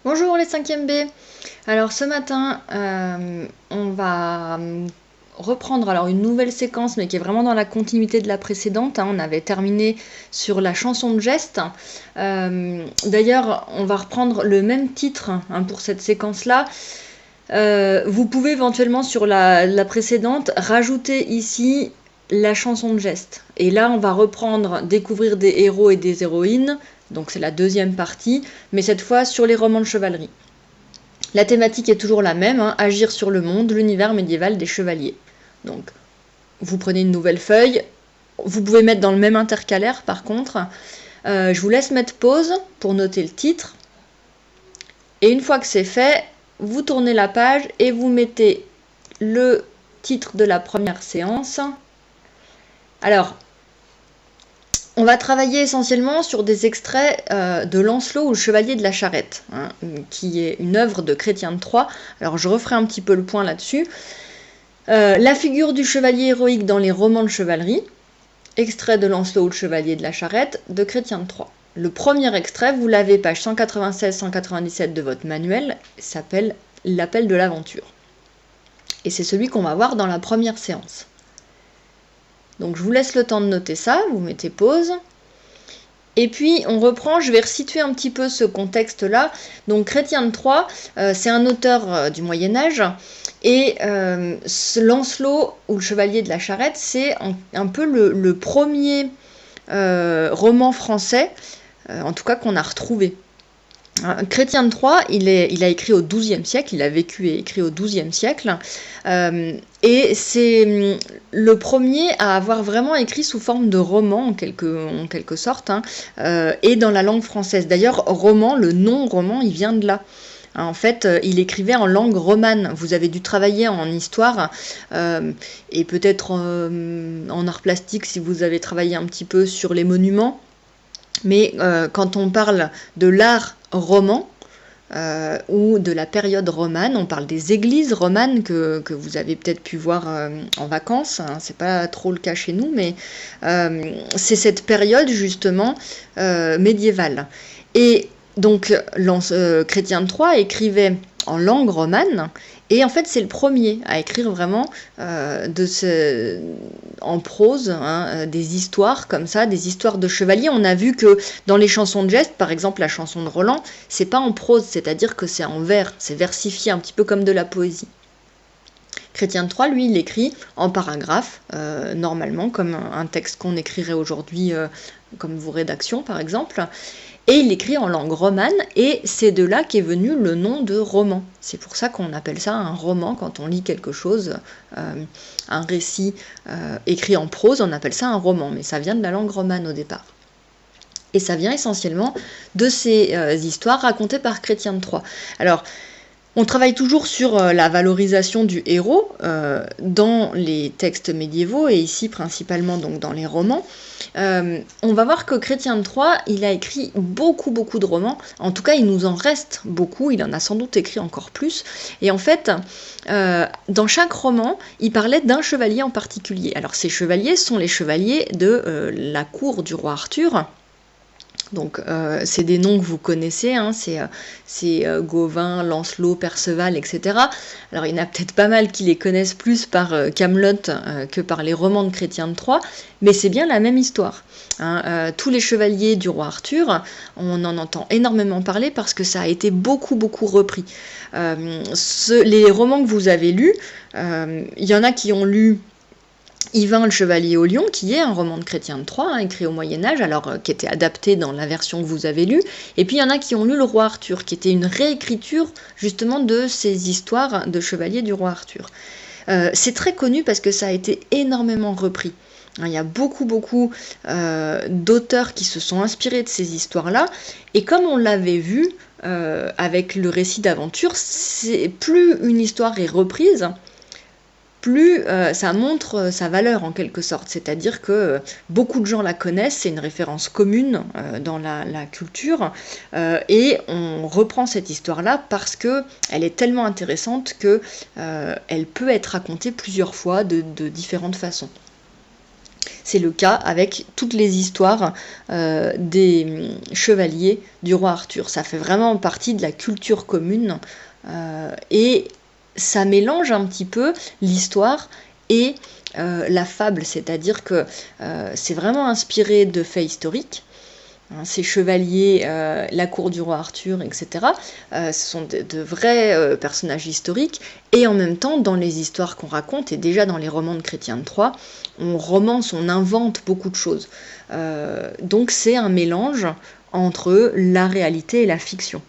Bonjour les 5e B. Alors ce matin, on va reprendre alors une nouvelle séquence, mais qui est vraiment dans la continuité de la précédente. On avait terminé sur la chanson de geste. D'ailleurs, on va reprendre le même titre pour cette séquence-là. Vous pouvez éventuellement sur la précédente rajouter ici la chanson de geste. Et là, on va reprendre découvrir des héros et des héroïnes. Donc c'est la deuxième partie, mais cette fois sur les romans de chevalerie. La thématique est toujours la même, agir sur le monde, l'univers médiéval des chevaliers. Donc vous prenez une nouvelle feuille, vous pouvez mettre dans le même intercalaire par contre. Je vous laisse mettre pause pour noter le titre. Et une fois que c'est fait, vous tournez la page et vous mettez le titre de la première séance. Alors, on va travailler essentiellement sur des extraits de Lancelot ou le Chevalier de la Charrette, qui est une œuvre de Chrétien de Troyes. Alors je referai un petit peu le point là-dessus. La figure du chevalier héroïque dans les romans de chevalerie, extrait de Lancelot ou le Chevalier de la Charrette de Chrétien de Troyes. Le premier extrait, vous l'avez page 196-197 de votre manuel, s'appelle L'appel de l'aventure. Et c'est celui qu'on va voir dans la première séance. Donc je vous laisse le temps de noter ça, vous mettez pause. Et puis on reprend, je vais resituer un petit peu ce contexte-là. Donc Chrétien de Troyes, c'est un auteur du Moyen-Âge. Et Lancelot ou le Chevalier de la Charrette, c'est un peu le premier roman français, en tout cas qu'on a retrouvé. Chrétien de Troyes, il a écrit au XIIe siècle, il a vécu et écrit au XIIe siècle, et c'est le premier à avoir vraiment écrit sous forme de roman, en quelque sorte, et dans la langue française. D'ailleurs, roman, le nom roman, il vient de là. En fait, il écrivait en langue romane. Vous avez dû travailler en histoire et peut-être en art plastique si vous avez travaillé un petit peu sur les monuments. Mais quand on parle de l'art roman ou de la période romane, on parle des églises romanes que vous avez peut-être pu voir en vacances, c'est pas trop le cas chez nous, mais c'est cette période justement médiévale. Et donc Chrétien de Troyes écrivait en langue romane, et en fait c'est le premier à écrire vraiment en prose des histoires comme ça, des histoires de chevaliers. On a vu que dans les chansons de geste, par exemple la chanson de Roland, c'est pas en prose, c'est-à-dire que c'est en vers, c'est versifié un petit peu comme de la poésie. Chrétien de Troyes, lui, il écrit en paragraphe, normalement, comme un texte qu'on écrirait aujourd'hui comme vos rédactions, par exemple. Et il écrit en langue romane, et c'est de là qu'est venu le nom de roman. C'est pour ça qu'on appelle ça un roman quand on lit quelque chose, un récit écrit en prose, on appelle ça un roman, mais ça vient de la langue romane au départ. Et ça vient essentiellement de ces histoires racontées par Chrétien de Troyes. Alors, on travaille toujours sur la valorisation du héros dans les textes médiévaux et ici principalement donc dans les romans. On va voir que Chrétien de Troyes, il a écrit beaucoup de romans. En tout cas, il nous en reste beaucoup. Il en a sans doute écrit encore plus. Et en fait, dans chaque roman, il parlait d'un chevalier en particulier. Alors ces chevaliers sont les chevaliers de la cour du roi Arthur. Donc c'est des noms que vous connaissez, c'est Gauvin, Lancelot, Perceval, etc. Alors il y en a peut-être pas mal qui les connaissent plus par Camelot que par les romans de Chrétien de Troyes, mais c'est bien la même histoire. Tous les chevaliers du roi Arthur, on en entend énormément parler parce que ça a été beaucoup repris. Les romans que vous avez lus, il y en a qui ont lu Yvain le Chevalier au Lion, qui est un roman de Chrétien de Troyes, écrit au Moyen-Âge, alors qui était adapté dans la version que vous avez lue. Et puis il y en a qui ont lu Le Roi Arthur, qui était une réécriture justement de ces histoires de chevaliers du roi Arthur. C'est très connu parce que ça a été énormément repris. Il y a beaucoup d'auteurs qui se sont inspirés de ces histoires-là. Et comme on l'avait vu avec le récit d'aventure, plus une histoire est reprise, plus ça montre sa valeur en quelque sorte, c'est-à-dire que beaucoup de gens la connaissent, c'est une référence commune dans la culture, et on reprend cette histoire-là parce qu'elle est tellement intéressante qu'elle peut être racontée plusieurs fois de différentes façons. C'est le cas avec toutes les histoires des chevaliers du roi Arthur. Ça fait vraiment partie de la culture commune et ça mélange un petit peu l'histoire et la fable, c'est-à-dire que c'est vraiment inspiré de faits historiques. Ces chevaliers, la cour du roi Arthur, etc. Ce sont de vrais personnages historiques, et en même temps, dans les histoires qu'on raconte, et déjà dans les romans de Chrétien de Troyes, on romance, on invente beaucoup de choses. Donc c'est un mélange entre la réalité et la fiction.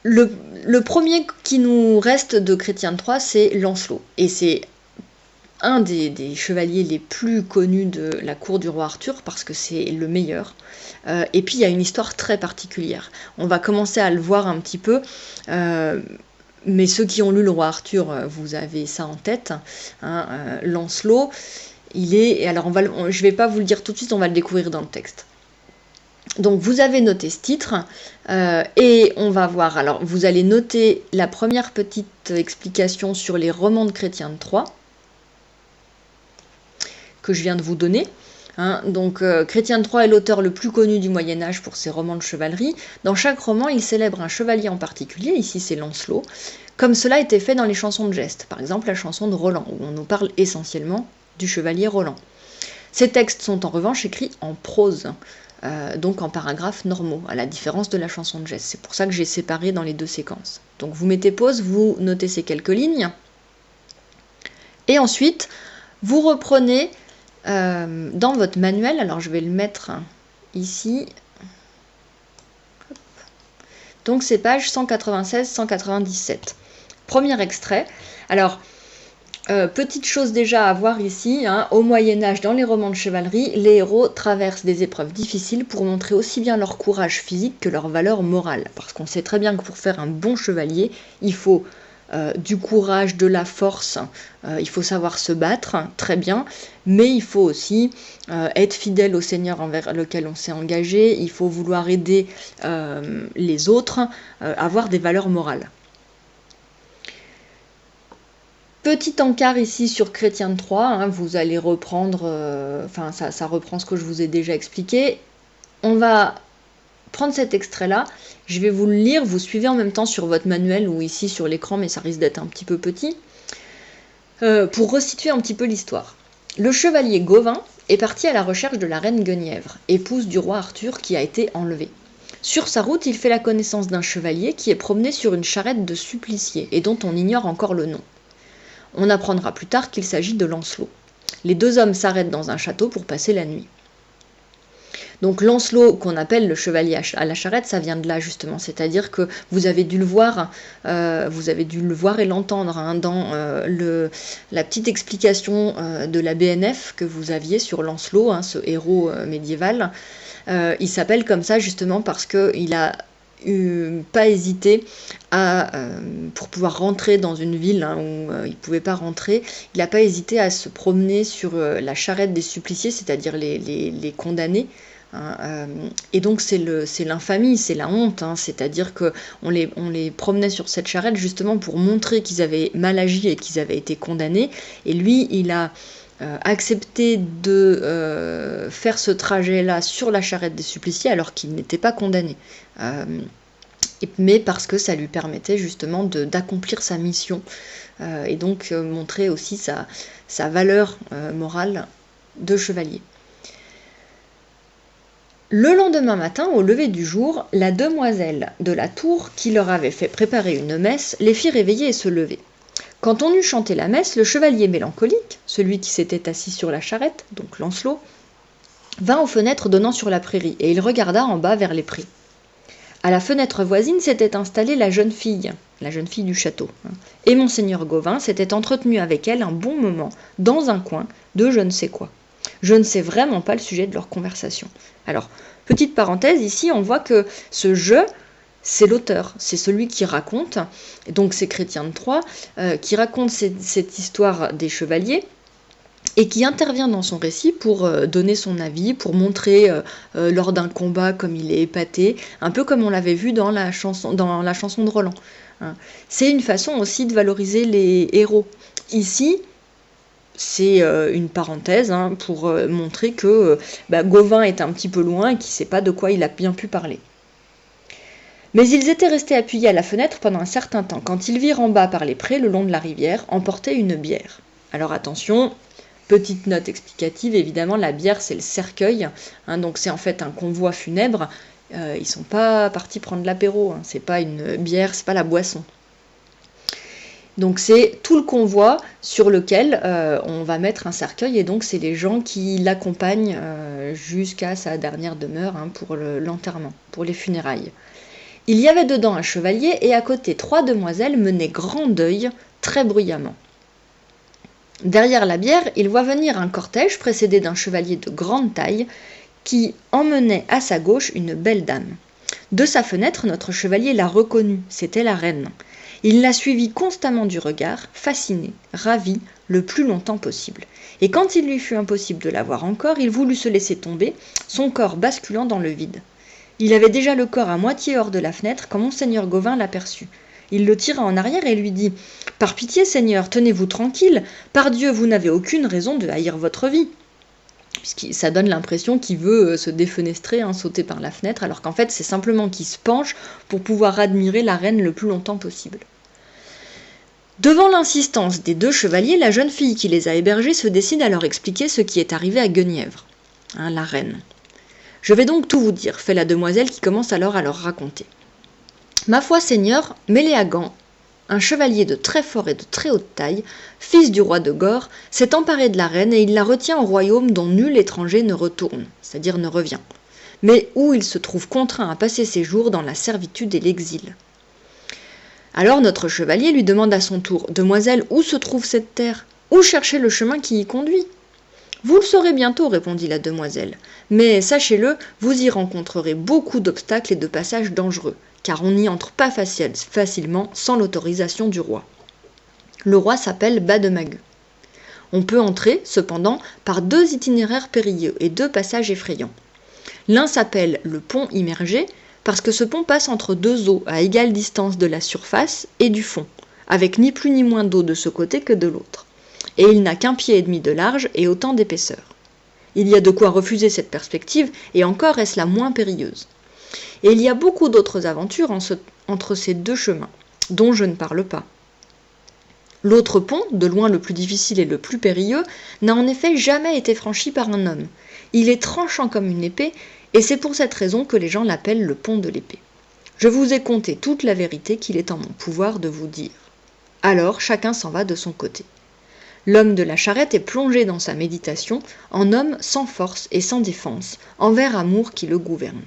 Le premier qui nous reste de Chrétien de Troyes, c'est Lancelot, et c'est un des chevaliers les plus connus de la cour du roi Arthur parce que c'est le meilleur. Et puis il y a une histoire très particulière. On va commencer à le voir un petit peu, mais ceux qui ont lu le roi Arthur, vous avez ça en tête. Lancelot, il est... Alors je ne vais pas vous le dire tout de suite, on va le découvrir dans le texte. Donc vous avez noté ce titre et on va voir. Alors vous allez noter la première petite explication sur les romans de Chrétien de Troyes que je viens de vous donner. Donc Chrétien de Troyes est l'auteur le plus connu du Moyen-Âge pour ses romans de chevalerie. Dans chaque roman, il célèbre un chevalier en particulier, ici c'est Lancelot, comme cela était fait dans les chansons de geste, par exemple la chanson de Roland, où on nous parle essentiellement du chevalier Roland. Ces textes sont en revanche écrits en prose, donc en paragraphes normaux, à la différence de la chanson de geste. C'est pour ça que j'ai séparé dans les deux séquences. Donc vous mettez pause, vous notez ces quelques lignes, et ensuite vous reprenez dans votre manuel, alors je vais le mettre ici, donc c'est page 196-197. Premier extrait. Alors, petite chose déjà à voir ici, au Moyen-Âge, dans les romans de chevalerie, les héros traversent des épreuves difficiles pour montrer aussi bien leur courage physique que leur valeur morale. Parce qu'on sait très bien que pour faire un bon chevalier, il faut du courage, de la force, il faut savoir se battre, très bien, mais il faut aussi être fidèle au Seigneur envers lequel on s'est engagé, il faut vouloir aider les autres, avoir des valeurs morales. Petit encart ici sur Chrétien de Troyes, vous allez reprendre, ça reprend ce que je vous ai déjà expliqué. On va prendre cet extrait-là, je vais vous le lire, vous suivez en même temps sur votre manuel ou ici sur l'écran, mais ça risque d'être un petit peu petit, pour resituer un petit peu l'histoire. Le chevalier Gauvin est parti à la recherche de la reine Guenièvre, épouse du roi Arthur qui a été enlevée. Sur sa route, il fait la connaissance d'un chevalier qui est promené sur une charrette de supplicié et dont on ignore encore le nom. On apprendra plus tard qu'il s'agit de Lancelot. Les deux hommes s'arrêtent dans un château pour passer la nuit. Donc Lancelot, qu'on appelle le chevalier à la charrette, ça vient de là justement, c'est-à-dire que vous avez dû le voir et l'entendre dans la petite explication de la BNF que vous aviez sur Lancelot, ce héros médiéval. Il s'appelle comme ça justement parce qu'il a pas hésité pour pouvoir rentrer dans une ville où il ne pouvait pas rentrer, il n'a pas hésité à se promener sur la charrette des suppliciés, c'est-à-dire les condamnés. Et donc c'est l'infamie, c'est la honte, c'est-à-dire qu'on les promenait sur cette charrette justement pour montrer qu'ils avaient mal agi et qu'ils avaient été condamnés, et lui il a accepté de faire ce trajet-là sur la charrette des suppliciés alors qu'il n'était pas condamné, mais parce que ça lui permettait justement d'accomplir sa mission, et donc montrer aussi sa valeur morale de chevalier. Le lendemain matin, au lever du jour, la demoiselle de la tour, qui leur avait fait préparer une messe, les fit réveiller et se lever. Quand on eut chanté la messe, le chevalier mélancolique, celui qui s'était assis sur la charrette, donc Lancelot, vint aux fenêtres donnant sur la prairie, et il regarda en bas vers les prés. À la fenêtre voisine s'était installée la jeune fille du château, et monseigneur Gauvin s'était entretenu avec elle un bon moment, dans un coin, de je ne sais quoi. Je ne sais vraiment pas le sujet de leur conversation. Alors, petite parenthèse, ici on voit que ce « je », c'est l'auteur, c'est celui qui raconte, donc c'est Chrétien de Troyes, qui raconte cette histoire des chevaliers, et qui intervient dans son récit pour donner son avis, pour montrer lors d'un combat comme il est épaté, un peu comme on l'avait vu dans la chanson de Roland. C'est une façon aussi de valoriser les héros. Ici, c'est une parenthèse pour montrer que Gauvin est un petit peu loin et qu'il ne sait pas de quoi il a bien pu parler. Mais ils étaient restés appuyés à la fenêtre pendant un certain temps, quand ils virent en bas par les prés, le long de la rivière, emporter une bière. Alors attention, petite note explicative, évidemment, la bière c'est le cercueil, donc c'est en fait un convoi funèbre. Ils sont pas partis prendre l'apéro, c'est pas une bière, c'est pas la boisson. Donc c'est tout le convoi sur lequel on va mettre un cercueil, et donc c'est les gens qui l'accompagnent jusqu'à sa dernière demeure pour l'enterrement, pour les funérailles. Il y avait dedans un chevalier, et à côté 3 demoiselles menaient grand deuil, très bruyamment. Derrière la bière, il voit venir un cortège précédé d'un chevalier de grande taille, qui emmenait à sa gauche une belle dame. De sa fenêtre, notre chevalier la reconnut, c'était la reine. Il la suivit constamment du regard, fasciné, ravi, le plus longtemps possible. Et quand il lui fut impossible de la voir encore, il voulut se laisser tomber, son corps basculant dans le vide. Il avait déjà le corps à moitié hors de la fenêtre quand monseigneur Gauvin l'aperçut. Il le tira en arrière et lui dit « Par pitié, seigneur, tenez-vous tranquille. Par Dieu, vous n'avez aucune raison de haïr votre vie. » Ça donne l'impression qu'il veut se défenestrer, sauter par la fenêtre, alors qu'en fait, c'est simplement qu'il se penche pour pouvoir admirer la reine le plus longtemps possible. Devant l'insistance des 2 chevaliers, la jeune fille qui les a hébergés se décide à leur expliquer ce qui est arrivé à Guenièvre, la reine. « Je vais donc tout vous dire, fait la demoiselle qui commence alors à leur raconter. Ma foi, seigneur, Méléagant, un chevalier de très fort et de très haute taille, fils du roi de Gore, s'est emparé de la reine et il la retient au royaume dont nul étranger ne retourne, c'est-à-dire ne revient, mais où il se trouve contraint à passer ses jours dans la servitude et l'exil. Alors notre chevalier lui demande à son tour « Demoiselle, où se trouve cette terre? Où chercher le chemin qui y conduit ?» « Vous le saurez bientôt, répondit la demoiselle, mais sachez-le, vous y rencontrerez beaucoup d'obstacles et de passages dangereux, car on n'y entre pas facilement sans l'autorisation du roi. Le roi s'appelle Bademagu. On peut entrer, cependant, par 2 itinéraires périlleux et 2 passages effrayants. L'un s'appelle le pont immergé, parce que ce pont passe entre 2 eaux à égale distance de la surface et du fond, avec ni plus ni moins d'eau de ce côté que de l'autre. Et il n'a qu'1,5 pied de large et autant d'épaisseur. Il y a de quoi refuser cette perspective, et encore est-ce la moins périlleuse. Et il y a beaucoup d'autres aventures entre ces 2 chemins, dont je ne parle pas. L'autre pont, de loin le plus difficile et le plus périlleux, n'a en effet jamais été franchi par un homme. Il est tranchant comme une épée, et c'est pour cette raison que les gens l'appellent le pont de l'épée. Je vous ai conté toute la vérité qu'il est en mon pouvoir de vous dire. Alors chacun s'en va de son côté. L'homme de la charrette est plongé dans sa méditation, en homme sans force et sans défense, envers amour qui le gouverne.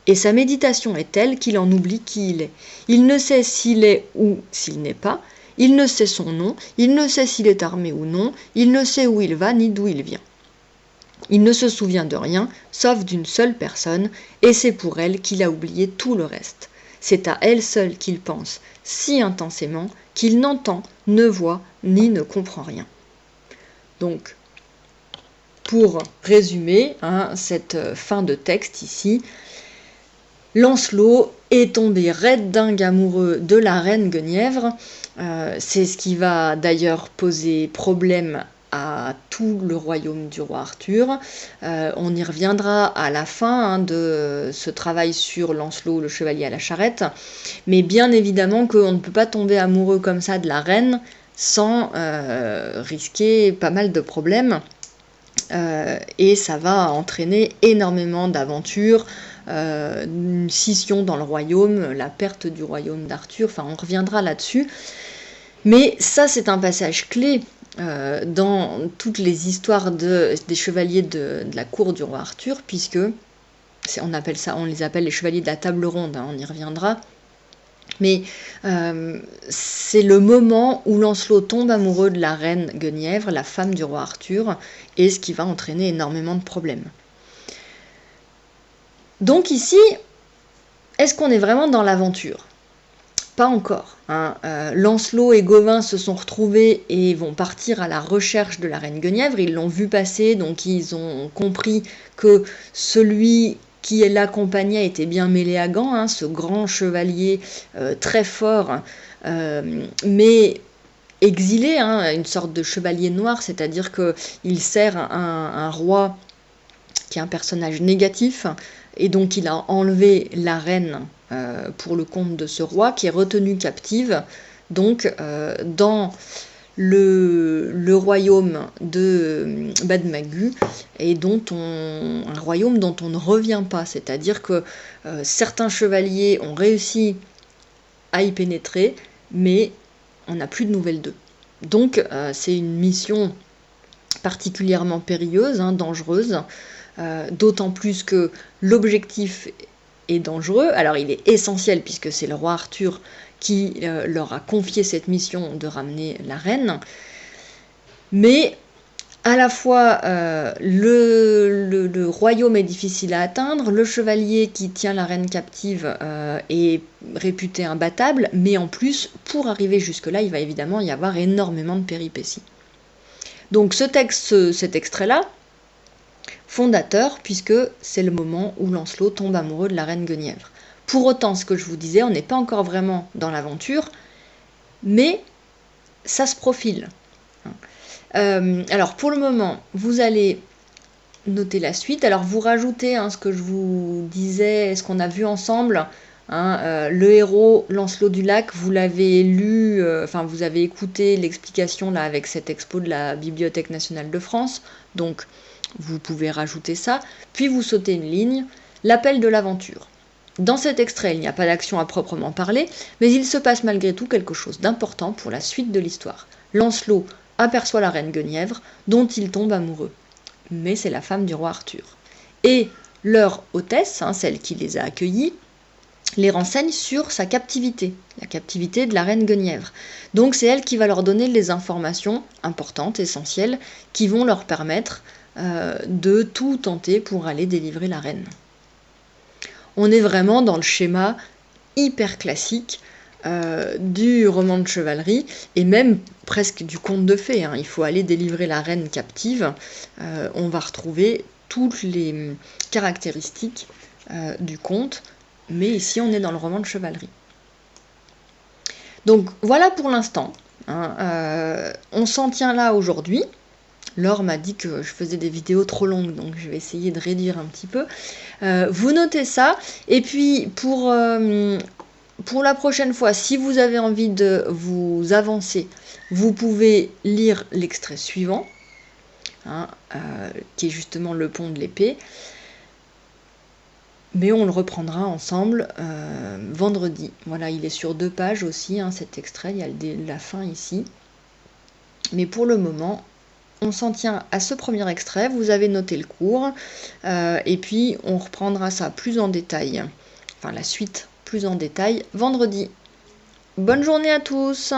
Et sa méditation est telle qu'il en oublie qui il est. Il ne sait s'il est ou s'il n'est pas, il ne sait son nom, il ne sait s'il est armé ou non, il ne sait où il va ni d'où il vient. Il ne se souvient de rien, sauf d'une seule personne, et c'est pour elle qu'il a oublié tout le reste. C'est à elle seule qu'il pense, si intensément, qu'il n'entend, ne voit, ni ne comprend rien. Donc, pour résumer cette fin de texte ici, Lancelot est tombé raide dingue amoureux de la reine Guenièvre. C'est ce qui va d'ailleurs poser problème à tout le royaume du roi Arthur. On y reviendra à la fin de ce travail sur Lancelot, le chevalier à la charrette. Mais bien évidemment qu'on ne peut pas tomber amoureux comme ça de la reine sans risquer pas mal de problèmes. Et ça va entraîner énormément d'aventures, une scission dans le royaume, la perte du royaume d'Arthur, enfin on reviendra là-dessus. Mais ça c'est un passage clé dans toutes les histoires des chevaliers de la cour du roi Arthur, puisque on les appelle les chevaliers de la table ronde, on y reviendra. Mais c'est le moment où Lancelot tombe amoureux de la reine Guenièvre, la femme du roi Arthur, et ce qui va entraîner énormément de problèmes. Donc ici, est-ce qu'on est vraiment dans l'aventure ? Pas encore. Lancelot et Gauvin se sont retrouvés et vont partir à la recherche de la reine Guenièvre. Ils l'ont vu passer, donc ils ont compris que celui qui l'accompagnait était bien Méléagant, ce grand chevalier très fort, mais exilé, hein, une sorte de chevalier noir, c'est-à-dire qu'il sert un roi qui est un personnage négatif, et donc il a enlevé la reine pour le compte de ce roi, qui est retenu captive, donc dans le royaume de Badmagu, et un royaume dont on ne revient pas, c'est-à-dire que certains chevaliers ont réussi à y pénétrer, mais on n'a plus de nouvelles d'eux. Donc c'est une mission particulièrement périlleuse, hein, dangereuse, d'autant plus que l'objectif est dangereux. Alors il est essentiel puisque c'est le roi Arthur qui leur a confié cette mission de ramener la reine, mais à la fois le royaume est difficile à atteindre, le chevalier qui tient la reine captive est réputé imbattable, mais en plus, pour arriver jusque-là, il va évidemment y avoir énormément de péripéties. Donc cet extrait-là, fondateur, puisque c'est le moment où Lancelot tombe amoureux de la reine Guenièvre. Pour autant, ce que je vous disais, on n'est pas encore vraiment dans l'aventure, mais ça se profile. Alors pour le moment, vous allez noter la suite. Alors vous rajoutez ce que je vous disais, ce qu'on a vu ensemble. Le héros Lancelot du Lac, vous l'avez lu, vous avez écouté l'explication là avec cette expo de la Bibliothèque nationale de France. Donc vous pouvez rajouter ça. Puis vous sautez une ligne, l'appel de l'aventure. Dans cet extrait, il n'y a pas d'action à proprement parler, mais il se passe malgré tout quelque chose d'important pour la suite de l'histoire. Lancelot aperçoit la reine Guenièvre, dont il tombe amoureux. Mais c'est la femme du roi Arthur. Et leur hôtesse, celle qui les a accueillis, les renseigne sur sa captivité, la captivité de la reine Guenièvre. Donc c'est elle qui va leur donner les informations importantes, essentielles, qui vont leur permettre de tout tenter pour aller délivrer la reine. On est vraiment dans le schéma hyper classique du roman de chevalerie, et même presque du conte de fées. Il faut aller délivrer la reine captive. On va retrouver toutes les caractéristiques du conte, mais ici on est dans le roman de chevalerie. Donc voilà pour l'instant. On s'en tient là aujourd'hui. Laure m'a dit que je faisais des vidéos trop longues, donc je vais essayer de réduire un petit peu. Vous notez ça, et puis pour la prochaine fois, si vous avez envie de vous avancer, vous pouvez lire l'extrait suivant, qui est justement le pont de l'épée. Mais on le reprendra ensemble vendredi. Voilà, il est sur 2 pages aussi, cet extrait, il y a la fin ici. Mais pour le moment, on s'en tient à ce premier extrait, vous avez noté le cours, et puis on reprendra ça plus en détail, la suite plus en détail vendredi. Bonne journée à tous!